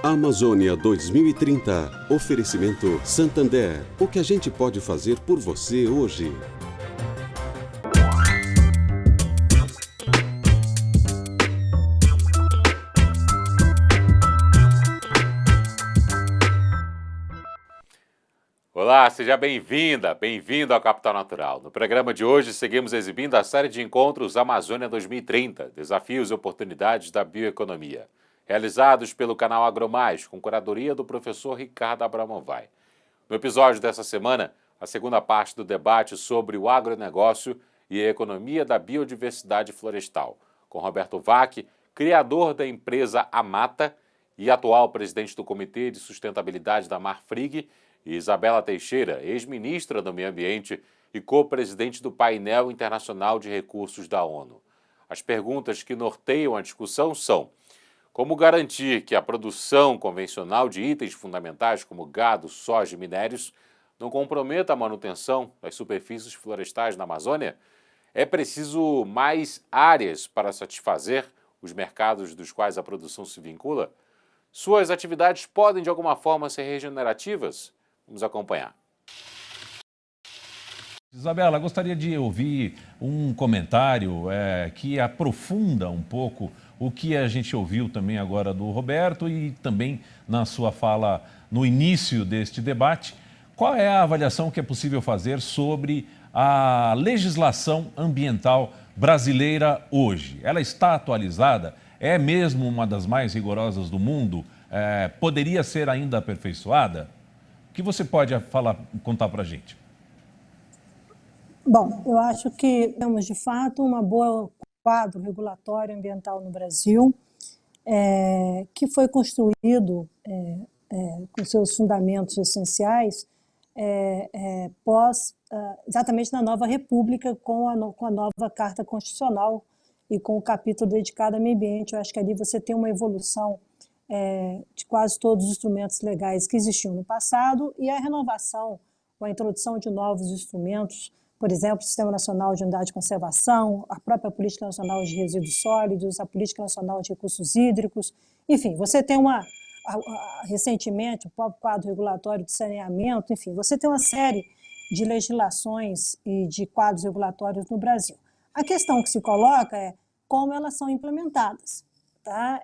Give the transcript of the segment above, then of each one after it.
Amazônia 2030. Oferecimento Santander. O que a gente pode fazer por você hoje? Olá, seja bem-vinda, bem-vindo ao Capital Natural. No programa de hoje, seguimos exibindo a série de encontros Amazônia 2030, Desafios e Oportunidades da Bioeconomia, realizados pelo canal AgroMais, com curadoria do professor Ricardo Abramovay. No episódio dessa semana, a segunda parte do debate sobre o agronegócio e a economia da biodiversidade florestal, com Roberto Vac, criador da empresa Amata e atual presidente do Comitê de Sustentabilidade da Marfrig, e Isabela Teixeira, ex-ministra do Meio Ambiente e co-presidente do Painel Internacional de Recursos da ONU. As perguntas que norteiam a discussão são: como garantir que a produção convencional de itens fundamentais como gado, soja e minérios não comprometa a manutenção das superfícies florestais na Amazônia? É preciso mais áreas para satisfazer os mercados dos quais a produção se vincula? Suas atividades podem, de alguma forma, ser regenerativas? Vamos acompanhar. Isabela, gostaria de ouvir um comentário que aprofunda um pouco o que a gente ouviu também agora do Roberto e também na sua fala no início deste debate. Qual é a avaliação que é possível fazer sobre a legislação ambiental brasileira hoje? Ela está atualizada? É mesmo uma das mais rigorosas do mundo? Poderia ser ainda aperfeiçoada? O que você pode contar para a gente? Bom, eu acho que temos, de fato, um bom quadro regulatório ambiental no Brasil, que foi construído com seus fundamentos essenciais exatamente na nova República, com a nova Carta Constitucional e com o capítulo dedicado ao meio ambiente. Eu acho que ali você tem uma evolução de quase todos os instrumentos legais que existiam no passado e a renovação, com a introdução de novos instrumentos, por exemplo, o Sistema Nacional de Unidade de Conservação, a própria Política Nacional de Resíduos Sólidos, a Política Nacional de Recursos Hídricos, enfim, você tem recentemente, o próprio quadro regulatório de saneamento, enfim, você tem uma série de legislações e de quadros regulatórios no Brasil. A questão que se coloca é como elas são implementadas. Tá?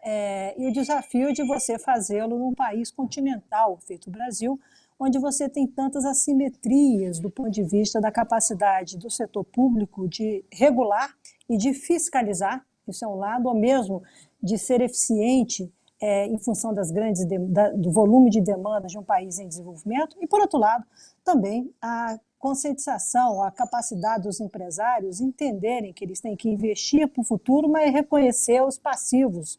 E o desafio de você fazê-lo num país continental, feito o Brasil, onde você tem tantas assimetrias do ponto de vista da capacidade do setor público de regular e de fiscalizar, isso é um lado, ou mesmo de ser eficiente em função do volume de demandas de um país em desenvolvimento, e, por outro lado, também a conscientização, a capacidade dos empresários entenderem que eles têm que investir para o futuro, mas reconhecer os passivos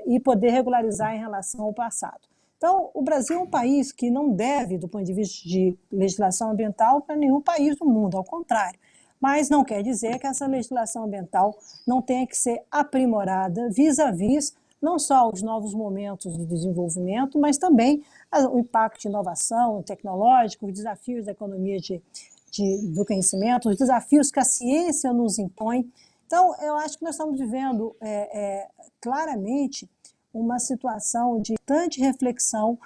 e poder regularizar em relação ao passado. Então, o Brasil é um país que não deve, do ponto de vista de legislação ambiental, para nenhum país do mundo, ao contrário. Mas não quer dizer que essa legislação ambiental não tenha que ser aprimorada vis-à-vis não só os novos momentos de desenvolvimento, mas também o impacto de inovação tecnológica, os desafios da economia do conhecimento, os desafios que a ciência nos impõe. Então, eu acho que nós estamos vivendo claramente uma situação de tanta reflexão,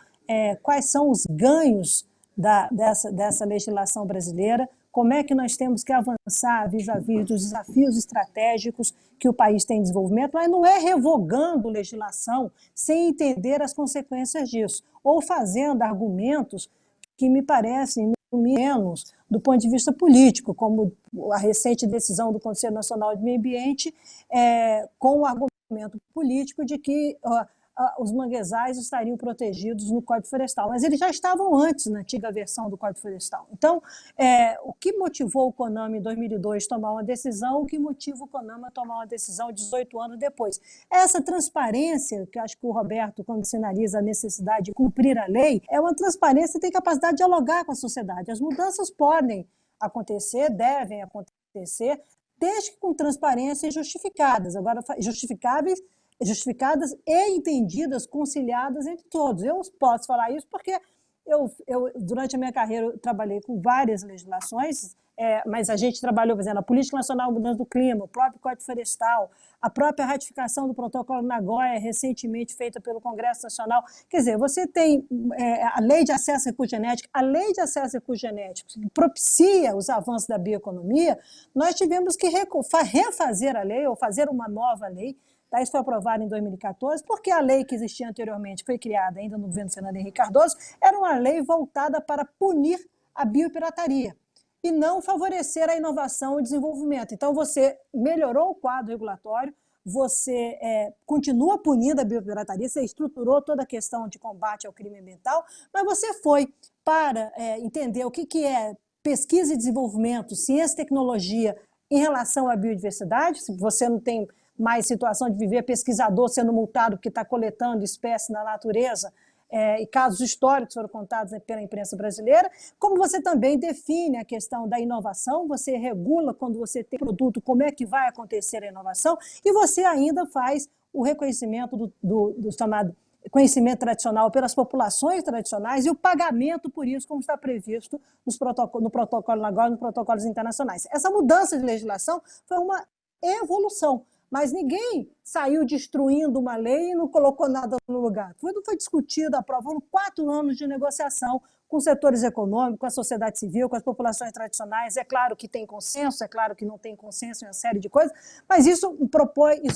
quais são os ganhos dessa legislação brasileira, como é que nós temos que avançar vis-à-vis dos desafios estratégicos que o país tem em desenvolvimento, mas não é revogando legislação sem entender as consequências disso, ou fazendo argumentos que me parecem menos do ponto de vista político, como a recente decisão do Conselho Nacional de Meio Ambiente, com o argumento político de que os manguezais estariam protegidos no Código Florestal, mas eles já estavam antes na antiga versão do Código Florestal. Então, o que motivou o CONAMA em 2002 a tomar uma decisão, o que motiva o CONAMA a tomar uma decisão 18 anos depois? Essa transparência, que acho que o Roberto, quando sinaliza a necessidade de cumprir a lei, é uma transparência que tem capacidade de dialogar com a sociedade. As mudanças podem acontecer, devem acontecer, desde que com transparência e justificadas. Agora, justificadas e entendidas, conciliadas entre todos. Eu posso falar isso porque eu durante a minha carreira, eu trabalhei com várias legislações, mas a gente trabalhou, por exemplo, a Política Nacional de Mudança do Clima, o próprio Código Florestal, a própria ratificação do Protocolo de Nagoya, recentemente feita pelo Congresso Nacional. Quer dizer, você tem a Lei de Acesso a Recursos Genéticos, a Lei de Acesso a Recursos Genéticos, que propicia os avanços da bioeconomia, nós tivemos que refazer a lei, ou fazer uma nova lei. Tá? Isso foi aprovado em 2014, porque a lei que existia anteriormente, foi criada ainda no governo Fernando Henrique Cardoso, era uma lei voltada para punir a biopirataria e não favorecer a inovação e o desenvolvimento. Então, você melhorou o quadro regulatório, você continua punindo a biopirataria, você estruturou toda a questão de combate ao crime ambiental, mas você foi para entender o que é pesquisa e desenvolvimento, ciência e tecnologia em relação à biodiversidade. Se você não tem mais situação de viver pesquisador sendo multado porque está coletando espécies na natureza, e casos históricos foram contados pela imprensa brasileira, como você também define a questão da inovação, você regula quando você tem produto, como é que vai acontecer a inovação, e você ainda faz o reconhecimento do chamado conhecimento tradicional pelas populações tradicionais e o pagamento por isso, como está previsto no protocolo Nagoya e nos protocolos internacionais. Essa mudança de legislação foi uma evolução, mas ninguém saiu destruindo uma lei e não colocou nada no lugar. Tudo foi discutido, aprovado, 4 anos de negociação com setores econômicos, com a sociedade civil, com as populações tradicionais. É claro que tem consenso, é claro que não tem consenso em uma série de coisas, mas isso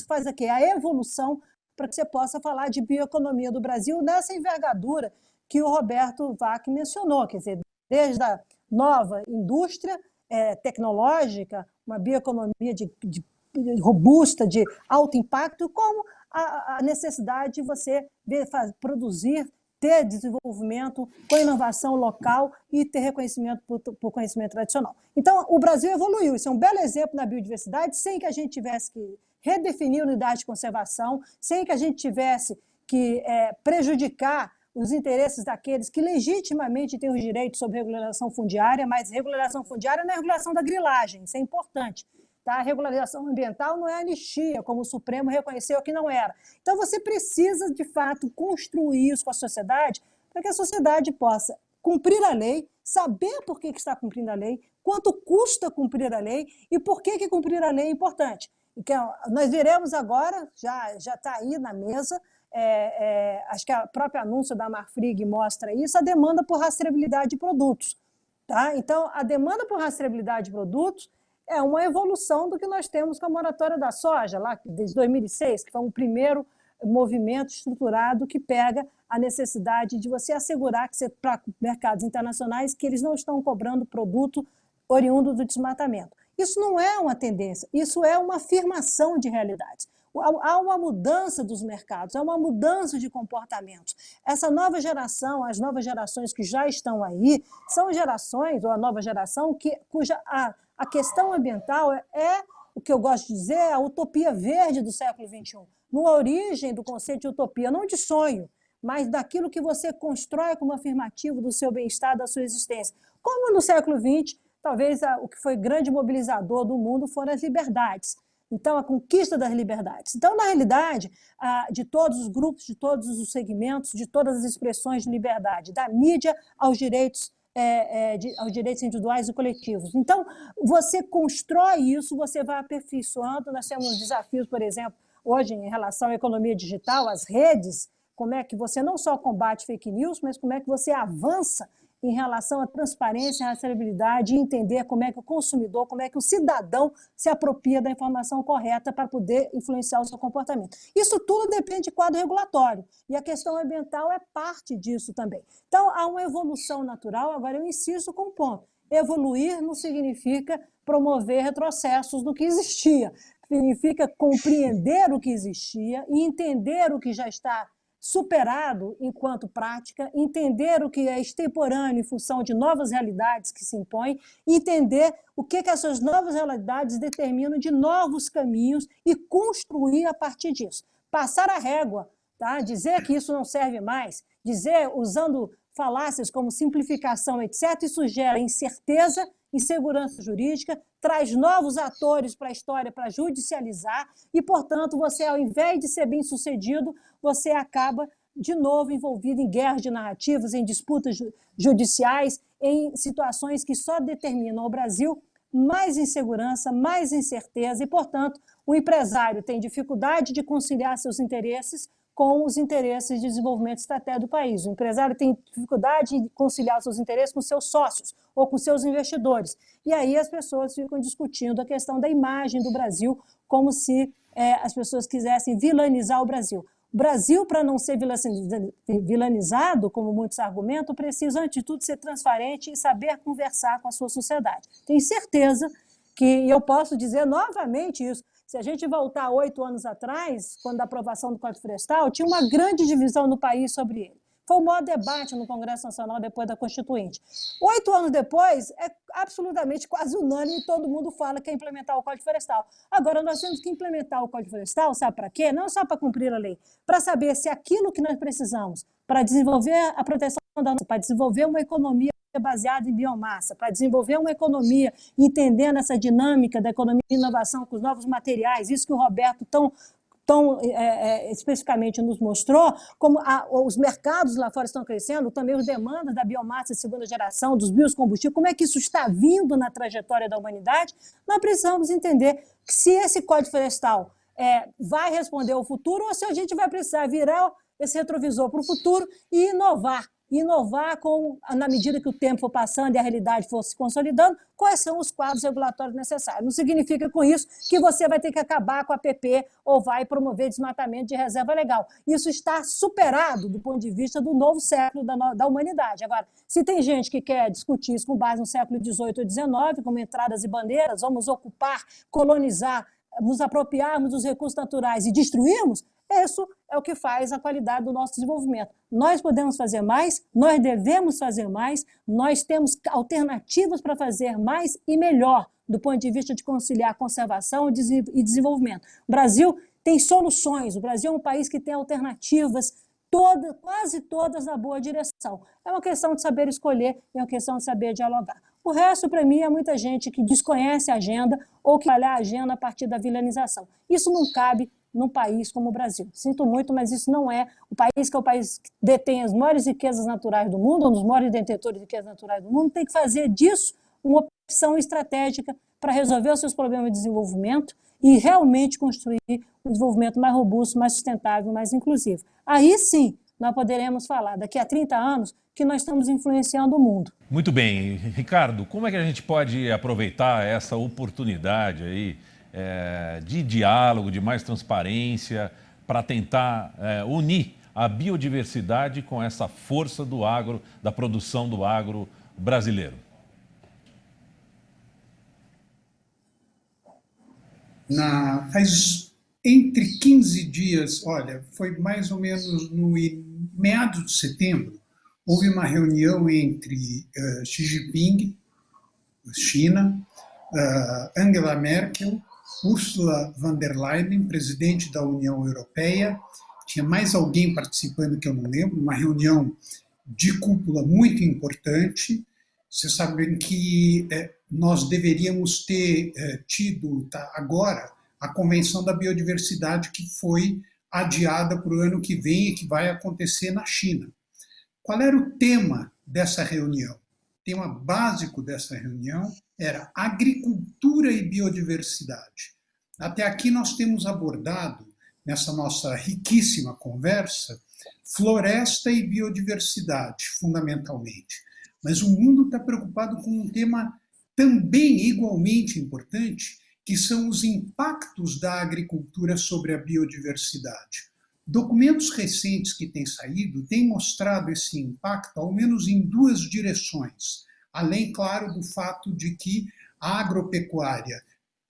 faz aqui a evolução para que você possa falar de bioeconomia do Brasil nessa envergadura que o Roberto Wack mencionou, quer dizer, desde a nova indústria tecnológica, uma bioeconomia robusta, de alto impacto, como a necessidade de você produzir, ter desenvolvimento com inovação local e ter reconhecimento por conhecimento tradicional. Então, o Brasil evoluiu. Isso é um belo exemplo na biodiversidade, sem que a gente tivesse que redefinir unidade de conservação, sem que a gente tivesse que prejudicar os interesses daqueles que legitimamente têm os direitos sobre regularização fundiária, mas regularização fundiária não é regulação da grilagem, isso é importante. Tá? A regularização ambiental não é anistia, como o Supremo reconheceu que não era. Então, você precisa, de fato, construir isso com a sociedade para que a sociedade possa cumprir a lei, saber por que está cumprindo a lei, quanto custa cumprir a lei e por que cumprir a lei é importante. Então, nós veremos agora, já está aí na mesa, acho que o próprio anúncio da Marfrig mostra isso, a demanda por rastreabilidade de produtos. Tá? Então, a demanda por rastreabilidade de produtos é uma evolução do que nós temos com a moratória da soja, lá desde 2006, que foi um primeiro movimento estruturado que pega a necessidade de você assegurar que para mercados internacionais que eles não estão cobrando produto oriundo do desmatamento. Isso não é uma tendência, isso é uma afirmação de realidades. Há uma mudança dos mercados, há uma mudança de comportamentos. Essa nova geração, as novas gerações que já estão aí, são gerações, ou a nova geração, cuja a questão ambiental é o que eu gosto de dizer, a utopia verde do século XXI. Na origem do conceito de utopia, não de sonho, mas daquilo que você constrói como afirmativo do seu bem-estar, da sua existência. Como no século XX, talvez o que foi grande mobilizador do mundo foram as liberdades. Então, a conquista das liberdades. Então, na realidade, de todos os grupos, de todos os segmentos, de todas as expressões de liberdade, da mídia aos direitos individuais e coletivos. Então, você constrói isso, você vai aperfeiçoando. Nós temos desafios, por exemplo, hoje, em relação à economia digital, as redes, como é que você não só combate fake news, mas como é que você avança em relação à transparência e rastreabilidade e entender como é que o consumidor, como é que o cidadão se apropria da informação correta para poder influenciar o seu comportamento. Isso tudo depende de quadro regulatório, e a questão ambiental é parte disso também. Então, há uma evolução natural. Agora, eu insisto com um ponto. Evoluir não significa promover retrocessos do que existia. Significa compreender o que existia e entender o que já está superado enquanto prática, entender o que é extemporâneo em função de novas realidades que se impõem, entender o que essas novas realidades determinam de novos caminhos e construir a partir disso. Passar a régua, tá? Dizer que isso não serve mais, dizer, usando falácias como simplificação, etc., isso gera incerteza, insegurança jurídica, traz novos atores para a história para judicializar e, portanto, você, ao invés de ser bem-sucedido, você acaba, de novo, envolvido em guerras de narrativas, em disputas judiciais, em situações que só determinam ao Brasil mais insegurança, mais incerteza e, portanto, o empresário tem dificuldade de conciliar seus interesses com os interesses de desenvolvimento estratégico do país. O empresário tem dificuldade de conciliar seus interesses com seus sócios ou com seus investidores. E aí as pessoas ficam discutindo a questão da imagem do Brasil, como se as pessoas quisessem vilanizar o Brasil. O Brasil, para não ser vilanizado, como muitos argumentam, precisa, antes de tudo, ser transparente e saber conversar com a sua sociedade. Tenho certeza que, e eu posso dizer novamente isso, se a gente voltar 8 anos atrás, quando da aprovação do Código Florestal, tinha uma grande divisão no país sobre ele. Foi o maior debate no Congresso Nacional depois da Constituinte. 8 anos depois, é absolutamente quase unânime e todo mundo fala que é implementar o Código Florestal. Agora, nós temos que implementar o Código Florestal, sabe para quê? Não só para cumprir a lei, para saber se aquilo que nós precisamos para desenvolver a proteção da nossa, para desenvolver uma economia baseada em biomassa, para desenvolver uma economia entendendo essa dinâmica da economia de inovação com os novos materiais, isso que o Roberto tão especificamente nos mostrou, como os mercados lá fora estão crescendo, também as demandas da biomassa de segunda geração, dos biocombustíveis, como é que isso está vindo na trajetória da humanidade, nós precisamos entender que se esse Código Florestal vai responder ao futuro ou se a gente vai precisar virar esse retrovisor para o futuro e inovar na medida que o tempo for passando e a realidade for se consolidando, quais são os quadros regulatórios necessários. Não significa com isso que você vai ter que acabar com a APP ou vai promover desmatamento de reserva legal. Isso está superado do ponto de vista do novo século da humanidade. Agora, se tem gente que quer discutir isso com base no século XVIII ou XIX, como entradas e bandeiras, vamos ocupar, colonizar, nos apropriarmos dos recursos naturais e destruirmos, isso é o que faz a qualidade do nosso desenvolvimento. Nós podemos fazer mais, nós devemos fazer mais, nós temos alternativas para fazer mais e melhor, do ponto de vista de conciliar conservação e desenvolvimento. O Brasil tem soluções, o Brasil é um país que tem alternativas, quase todas na boa direção. É uma questão de saber escolher, é uma questão de saber dialogar. O resto, para mim, é muita gente que desconhece a agenda ou que olha a agenda a partir da vilanização. Isso não cabe num país como o Brasil. Sinto muito, mas isso não é. O país que é o país que detém as maiores riquezas naturais do mundo, um dos maiores detentores de riquezas naturais do mundo, tem que fazer disso uma opção estratégica para resolver os seus problemas de desenvolvimento e realmente construir um desenvolvimento mais robusto, mais sustentável, mais inclusivo. Aí sim, nós poderemos falar, daqui a 30 anos, que nós estamos influenciando o mundo. Muito bem. Ricardo, como é que a gente pode aproveitar essa oportunidade aí de diálogo, de mais transparência, para tentar unir a biodiversidade com essa força do agro, da produção do agro brasileiro? Faz entre 15 dias, olha, foi mais ou menos no meados de setembro, houve uma reunião entre Xi Jinping, China, Angela Merkel, Ursula von der Leyen, presidente da União Europeia, tinha mais alguém participando que eu não lembro, uma reunião de cúpula muito importante. Vocês sabem que nós deveríamos ter tido agora a Convenção da Biodiversidade, que foi adiada para o ano que vem e que vai acontecer na China. Qual era o tema dessa reunião? O tema básico dessa reunião era agricultura e biodiversidade. Até aqui nós temos abordado, nessa nossa riquíssima conversa, floresta e biodiversidade, fundamentalmente. Mas o mundo está preocupado com um tema também igualmente importante, que são os impactos da agricultura sobre a biodiversidade. Documentos recentes que têm saído têm mostrado esse impacto, ao menos em duas direções, além, claro, do fato de que a agropecuária,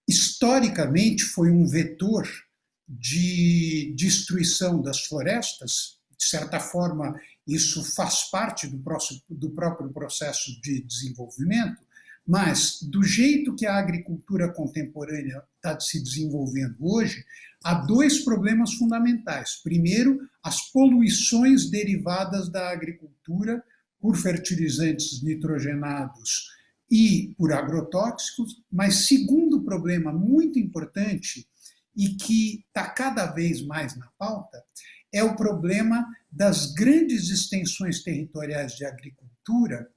historicamente, foi um vetor de destruição das florestas. De certa forma, isso faz parte do próprio processo de desenvolvimento, mas, do jeito que a agricultura contemporânea está se desenvolvendo hoje, há dois problemas fundamentais. Primeiro, as poluições derivadas da agricultura por fertilizantes nitrogenados e por agrotóxicos, mas segundo problema muito importante e que está cada vez mais na pauta, é o problema das grandes extensões territoriais de agricultura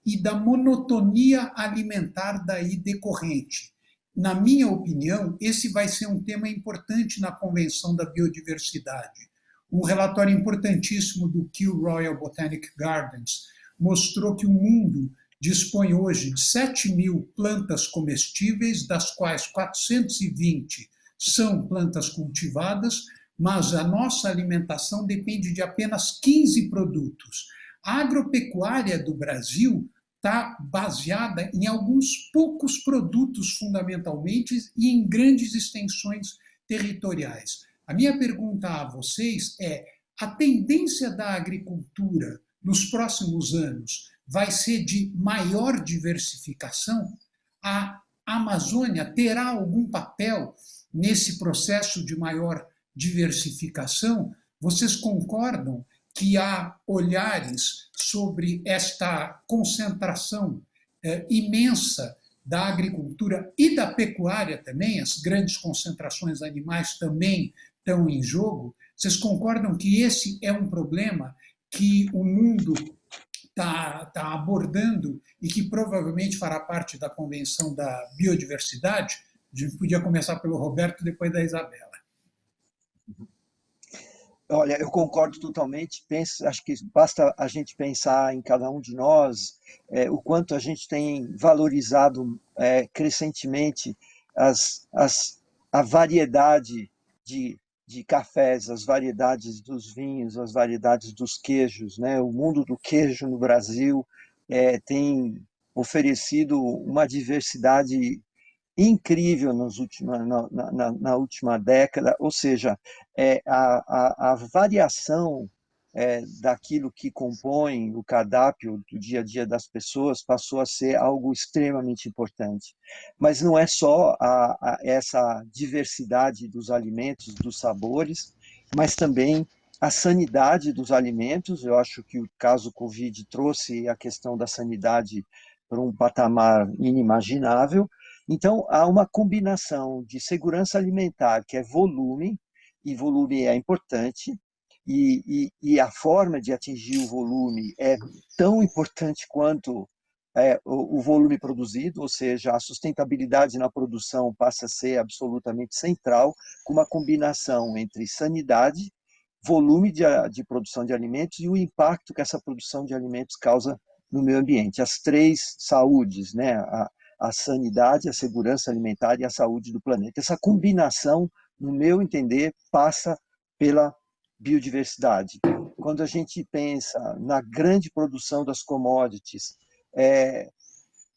e da monotonia alimentar daí decorrente. Na minha opinião, esse vai ser um tema importante na Convenção da Biodiversidade. Um relatório importantíssimo do Kew Royal Botanic Gardens mostrou que o mundo dispõe hoje de 7.000 plantas comestíveis, das quais 420 são plantas cultivadas, mas a nossa alimentação depende de apenas 15 produtos. A agropecuária do Brasil está baseada em alguns poucos produtos, fundamentalmente, e em grandes extensões territoriais. A minha pergunta a vocês é: a tendência da agricultura nos próximos anos vai ser de maior diversificação? A Amazônia terá algum papel nesse processo de maior diversificação? Vocês concordam que há olhares sobre esta concentração imensa da agricultura e da pecuária também? As grandes concentrações animais também estão em jogo. Vocês concordam que esse é um problema que o mundo está abordando e que provavelmente fará parte da Convenção da Biodiversidade? A gente podia começar pelo Roberto, depois da Isabela. Olha, eu concordo totalmente. Acho que basta a gente pensar em cada um de nós, o quanto a gente tem valorizado crescentemente a variedade de cafés, as variedades dos vinhos, as variedades dos queijos, né? O mundo do queijo no Brasil tem oferecido uma diversidade incrível na última década, ou seja, a variação daquilo que compõe o cardápio do dia a dia das pessoas passou a ser algo extremamente importante. Mas não é só essa diversidade dos alimentos, dos sabores, mas também a sanidade dos alimentos. Eu acho que o caso Covid trouxe a questão da sanidade para um patamar inimaginável. Então, há uma combinação de segurança alimentar, que é volume, e volume é importante, e a forma de atingir o volume é tão importante quanto o volume produzido, ou seja, a sustentabilidade na produção passa a ser absolutamente central, com uma combinação entre sanidade, volume de produção de alimentos e o impacto que essa produção de alimentos causa no meio ambiente. As três saúdes, né? A sanidade, a segurança alimentar e a saúde do planeta. Essa combinação, no meu entender, passa pela biodiversidade. Quando a gente pensa na grande produção das commodities,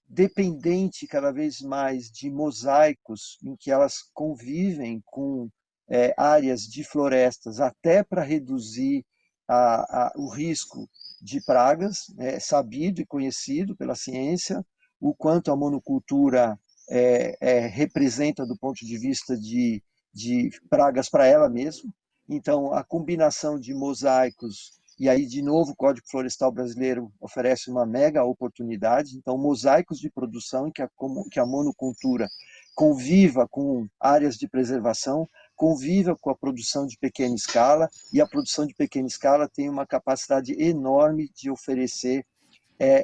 dependente cada vez mais de mosaicos em que elas convivem com áreas de florestas, até para reduzir o risco de pragas, sabido e conhecido pela ciência, o quanto a monocultura representa do ponto de vista de pragas para ela mesma. Então, a combinação de mosaicos, e aí, de novo, o Código Florestal Brasileiro oferece uma mega oportunidade. Então, mosaicos de produção em que a monocultura conviva com áreas de preservação, conviva com a produção de pequena escala, e a produção de pequena escala tem uma capacidade enorme de oferecer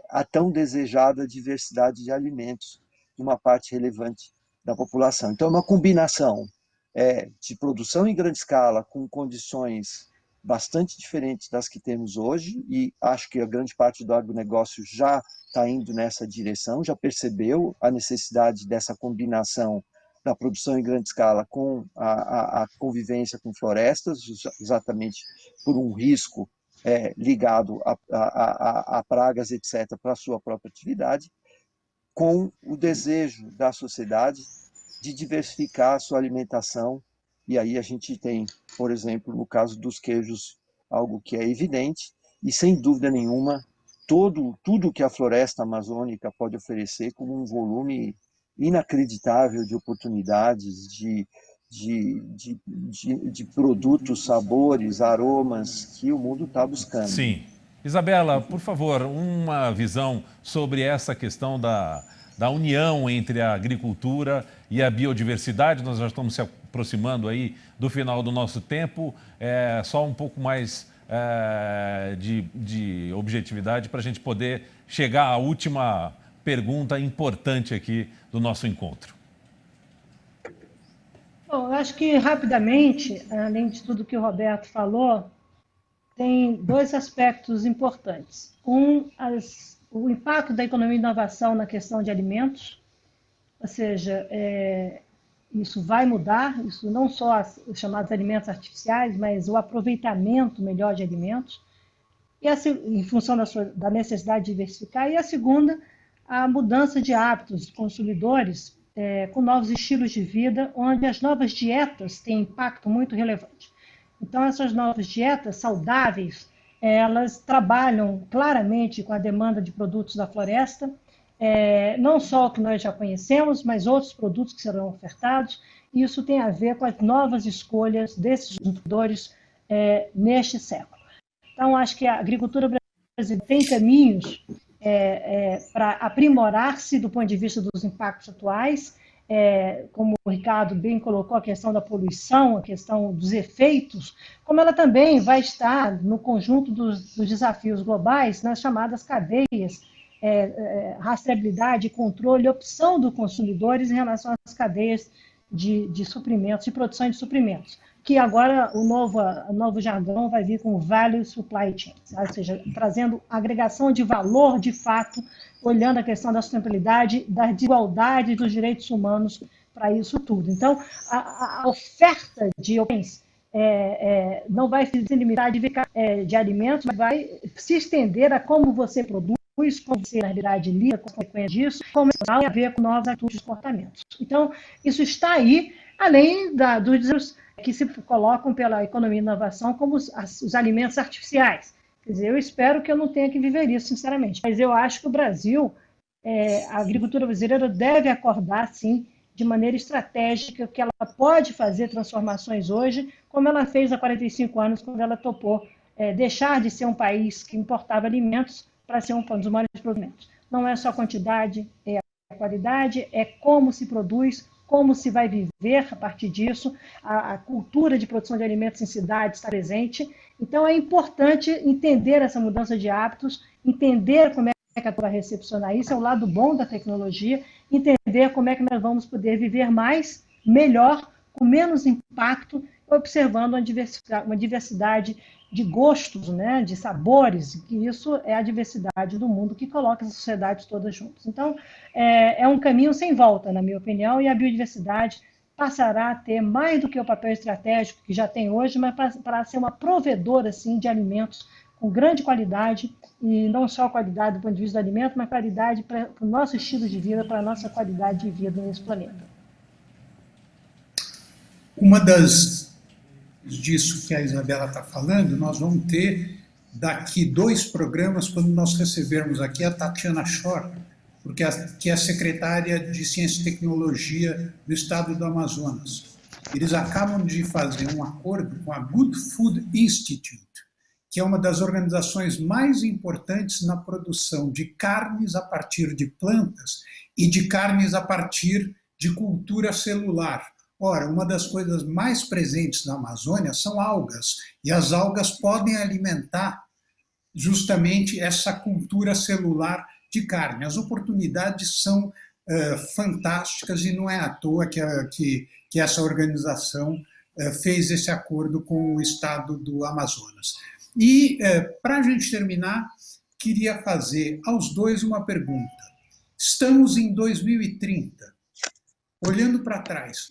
a tão desejada diversidade de alimentos de uma parte relevante da população. Então, é uma combinação de produção em grande escala com condições bastante diferentes das que temos hoje, e acho que a grande parte do agronegócio já está indo nessa direção, já percebeu a necessidade dessa combinação da produção em grande escala com a convivência com florestas, exatamente por um risco ligado a pragas, etc., para a sua própria atividade, com o desejo da sociedade de diversificar a sua alimentação. E aí a gente tem, por exemplo, no caso dos queijos, algo que é evidente, e sem dúvida nenhuma, tudo que a floresta amazônica pode oferecer como um volume inacreditável de oportunidades, de produtos, sabores, aromas que o mundo está buscando. Sim. Isabela, por favor, uma visão sobre essa questão da união entre a agricultura e a biodiversidade. Nós já estamos se aproximando aí do final do nosso tempo. Só um pouco mais de objetividade para a gente poder chegar à última pergunta importante aqui do nosso encontro. Bom, eu acho que rapidamente, além de tudo que o Roberto falou, tem dois aspectos importantes. O impacto da economia e inovação na questão de alimentos, ou seja, isso vai mudar, isso não só os chamados alimentos artificiais, mas o aproveitamento melhor de alimentos, em função da necessidade de diversificar. E a segunda, a mudança de hábitos dos consumidores com novos estilos de vida, onde as novas dietas têm impacto muito relevante. Então, essas novas dietas saudáveis, elas trabalham claramente com a demanda de produtos da floresta, não só o que nós já conhecemos, mas outros produtos que serão ofertados. Isso tem a ver com as novas escolhas desses produtores neste século. Então, acho que a agricultura brasileira tem caminhos para aprimorar-se do ponto de vista dos impactos atuais, como o Ricardo bem colocou, a questão da poluição, a questão dos efeitos, como ela também vai estar no conjunto dos desafios globais, nas chamadas cadeias, rastreabilidade, controle e opção dos consumidores em relação às cadeias de suprimentos, de produção de suprimentos, que agora o novo jargão vai vir com Value Supply Chain, ou seja, trazendo agregação de valor de fato, olhando a questão da sustentabilidade, da desigualdade dos direitos humanos para isso tudo. Então, a oferta de opções não vai se limitar de alimentos, mas vai se estender a como você produz, como você, na realidade, lida com a consequência disso, como tem a ver com novas atitudes de comportamentos. Então, isso está aí, além dos desafios que se colocam pela economia e inovação como os alimentos artificiais. Quer dizer, eu espero que eu não tenha que viver isso, sinceramente. Mas eu acho que o Brasil, a agricultura brasileira deve acordar, sim, de maneira estratégica, que ela pode fazer transformações hoje, como ela fez há 45 anos, quando ela topou deixar de ser um país que importava alimentos para ser um dos maiores produtores. Não é só quantidade, é a qualidade, é como se produz, como se vai viver a partir disso, a cultura de produção de alimentos em cidades está presente. Então, é importante entender essa mudança de hábitos, entender como é que a vai recepcionar isso, é o lado bom da tecnologia, entender como é que nós vamos poder viver mais, melhor, com menos impacto, observando uma diversidade de gostos, né, de sabores, que isso é a diversidade do mundo que coloca as sociedades todas juntas. Então, é um caminho sem volta, na minha opinião, e a biodiversidade passará a ter mais do que o papel estratégico que já tem hoje, mas para ser uma provedora assim, de alimentos com grande qualidade, e não só qualidade do ponto de vista do alimento, mas qualidade para o nosso estilo de vida, para a nossa qualidade de vida nesse planeta. Uma disso que a Isabela está falando, nós vamos ter daqui 2 programas, quando nós recebermos aqui a Tatiana Schor, que é a secretária de Ciência e Tecnologia do Estado do Amazonas. Eles acabam de fazer um acordo com a Good Food Institute, que é uma das organizações mais importantes na produção de carnes a partir de plantas e de carnes a partir de cultura celular. Ora, uma das coisas mais presentes na Amazônia são algas, e as algas podem alimentar justamente essa cultura celular de carne. As oportunidades são fantásticas e não é à toa que essa organização fez esse acordo com o Estado do Amazonas. E, para a gente terminar, queria fazer aos dois uma pergunta. Estamos em 2030. Olhando para trás,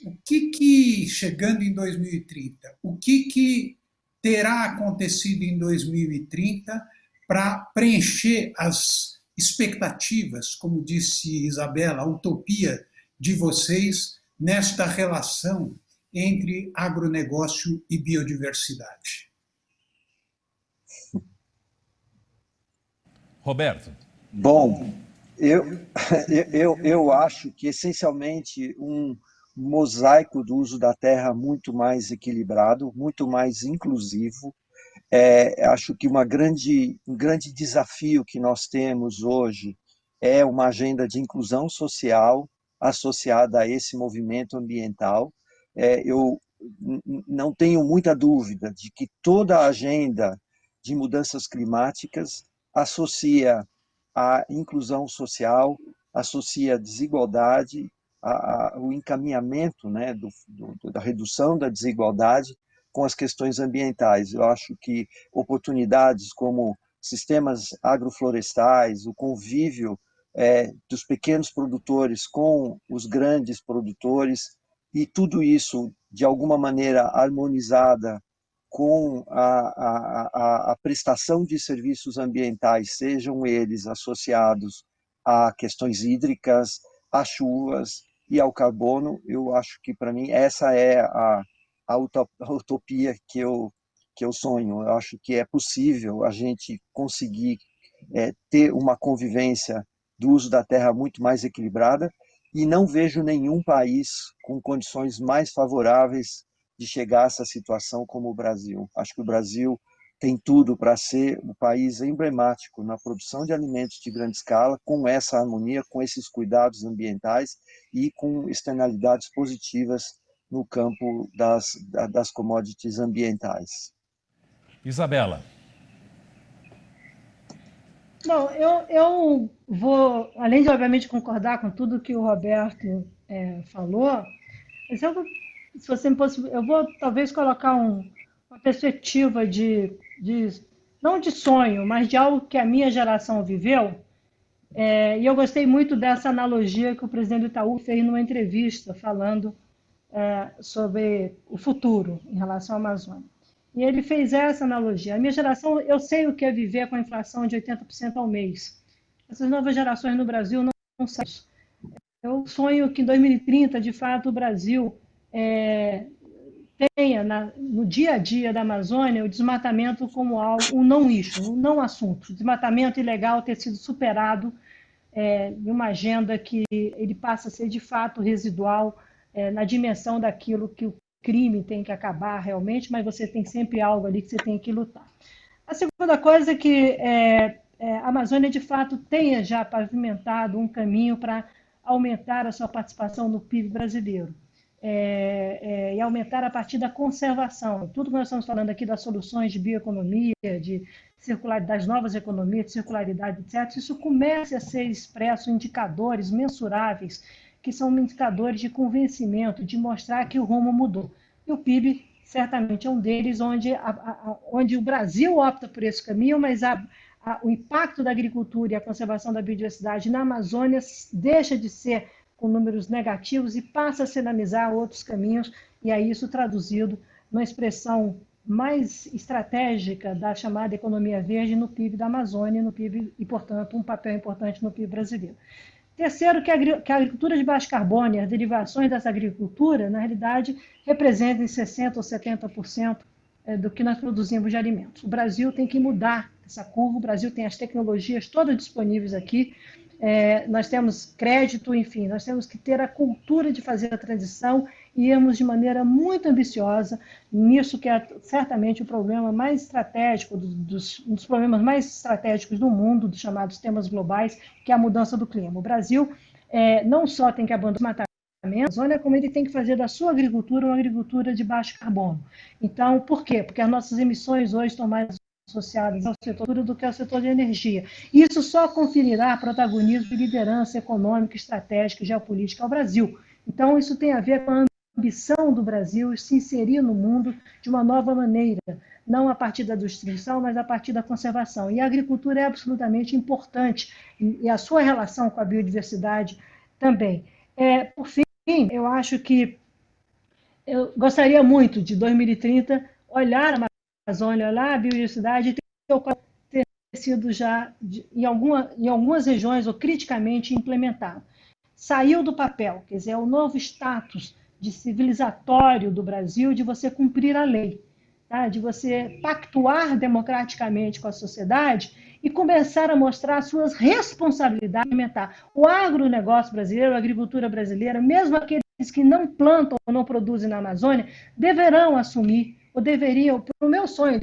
chegando em 2030, o que terá acontecido em 2030 para preencher as expectativas, como disse Isabela, a utopia de vocês nesta relação entre agronegócio e biodiversidade? Roberto. Bom, eu acho que, essencialmente, um mosaico do uso da terra muito mais equilibrado, muito mais inclusivo. Acho que um grande desafio que nós temos hoje é uma agenda de inclusão social associada a esse movimento ambiental. Eu não tenho muita dúvida de que toda a agenda de mudanças climáticas, associa a inclusão social, associa a desigualdade, o encaminhamento, né, da redução da desigualdade com as questões ambientais. Eu acho que oportunidades como sistemas agroflorestais, o convívio dos pequenos produtores com os grandes produtores, e tudo isso, de alguma maneira, harmonizada com a prestação de serviços ambientais, sejam eles associados a questões hídricas, a chuvas e ao carbono. Eu acho que, para mim, essa é a utopia que eu sonho. Eu acho que é possível a gente conseguir ter uma convivência do uso da terra muito mais equilibrada, e não vejo nenhum país com condições mais favoráveis de chegar a essa situação como o Brasil. Acho que o Brasil tem tudo para ser um país emblemático na produção de alimentos de grande escala, com essa harmonia, com esses cuidados ambientais e com externalidades positivas no campo das commodities ambientais. Isabela. Bom, eu vou, além de obviamente concordar com tudo que o Roberto falou, mas se você me eu vou talvez colocar uma perspectiva não de sonho, mas de algo que a minha geração viveu. E eu gostei muito dessa analogia que o presidente do Itaú fez numa entrevista falando sobre o futuro em relação à Amazônia. E ele fez essa analogia. A minha geração, eu sei o que é viver com a inflação de 80% ao mês. Essas novas gerações no Brasil não sabem isso. Eu sonho que em 2030, de fato, o Brasil tenha no dia a dia da Amazônia o desmatamento como algo, um não issue, um não assunto. O desmatamento ilegal ter sido superado em uma agenda que ele passa a ser de fato residual na dimensão daquilo que o crime tem que acabar realmente, mas você tem sempre algo ali que você tem que lutar. A segunda coisa é que a Amazônia, de fato, tenha já pavimentado um caminho para aumentar a sua participação no PIB brasileiro. E aumentar a partir da conservação. Tudo que nós estamos falando aqui das soluções de bioeconomia, de circularidade, das novas economias, de circularidade, etc., isso começa a ser expresso em indicadores mensuráveis, que são indicadores de convencimento, de mostrar que o rumo mudou. E o PIB certamente é um deles, onde o Brasil opta por esse caminho, mas o impacto da agricultura e a conservação da biodiversidade na Amazônia deixa de ser com números negativos e passa a sinalizar outros caminhos, e aí isso traduzido numa expressão mais estratégica da chamada economia verde no PIB da Amazônia, no PIB, e, portanto, um papel importante no PIB brasileiro. Terceiro, que a agricultura de baixo carbono e as derivações dessa agricultura, na realidade, representam 60% ou 70% do que nós produzimos de alimentos. O Brasil tem que mudar essa curva, o Brasil tem as tecnologias todas disponíveis aqui, nós temos crédito, enfim, nós temos que ter a cultura de fazer a transição e irmos de maneira muito ambiciosa nisso que é certamente o problema mais estratégico, um dos problemas mais estratégicos do mundo, dos chamados temas globais, que é a mudança do clima. O Brasil não só tem que abandonar a Amazônia, como ele tem que fazer da sua agricultura uma agricultura de baixo carbono. Então, por quê? Porque as nossas emissões hoje estão mais associadas ao setor do que ao setor de energia. Isso só conferirá protagonismo e liderança econômica, estratégica e geopolítica ao Brasil. Então, isso tem a ver com a ambição do Brasil se inserir no mundo de uma nova maneira, não a partir da destruição, mas a partir da conservação. E a agricultura é absolutamente importante, e a sua relação com a biodiversidade também. Por fim, eu acho que eu gostaria muito de 2030 olhar a Amazônia, olhar a biodiversidade e ter sido já, em algumas regiões, ou criticamente implementado. Saiu do papel, quer dizer, é o novo status de civilizatório do Brasil de você cumprir a lei, tá? De você pactuar democraticamente com a sociedade e começar a mostrar suas responsabilidades alimentar. O agronegócio brasileiro, a agricultura brasileira, mesmo aqueles que não plantam ou não produzem na Amazônia, deverão assumir, ou deveriam, para o meu sonho,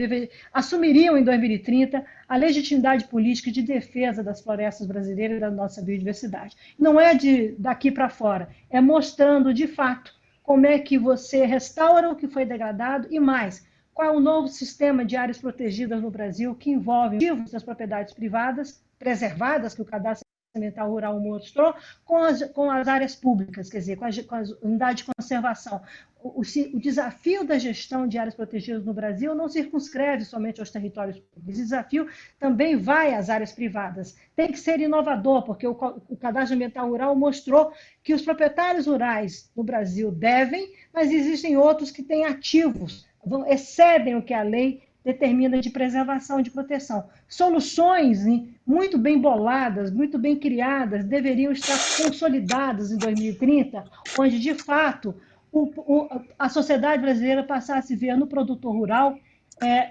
assumiriam em 2030 a legitimidade política de defesa das florestas brasileiras e da nossa biodiversidade. Não é daqui para fora, é mostrando de fato como é que você restaura o que foi degradado e mais, qual é o novo sistema de áreas protegidas no Brasil que envolve ativos das propriedades privadas preservadas, que o Cadastro Ambiental Rural mostrou, com as áreas públicas, quer dizer, com as unidades de conservação. O desafio da gestão de áreas protegidas no Brasil não circunscreve somente aos territórios públicos. Esse desafio também vai às áreas privadas. Tem que ser inovador, porque o Cadastro Ambiental Rural mostrou que os proprietários rurais no Brasil devem, mas existem outros que têm ativos, excedem o que a lei determina de preservação, de proteção. Soluções muito bem boladas, muito bem criadas, deveriam estar consolidadas em 2030, onde, de fato, a sociedade brasileira passasse a ver no produtor rural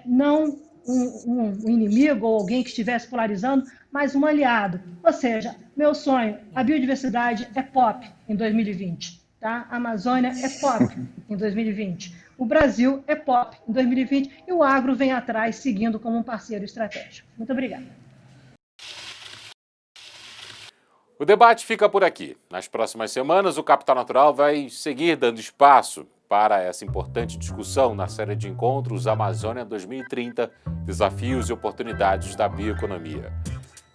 não um inimigo ou alguém que estivesse polarizando, mas um aliado. Ou seja, meu sonho, a biodiversidade é pop em 2020. Tá? A Amazônia é pop em 2020. O Brasil é pop em 2020 e o agro vem atrás, seguindo como um parceiro estratégico. Muito obrigada. O debate fica por aqui. Nas próximas semanas, o Capital Natural vai seguir dando espaço para essa importante discussão na série de encontros Amazônia 2030, Desafios e Oportunidades da Bioeconomia.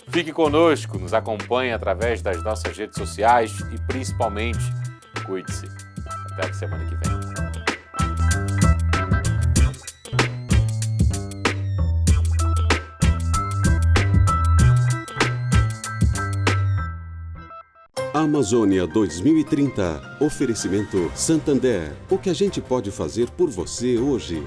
Fique conosco, nos acompanhe através das nossas redes sociais e, principalmente, cuide-se. Até a semana que vem. Amazônia 2030. Oferecimento Santander. O que a gente pode fazer por você hoje?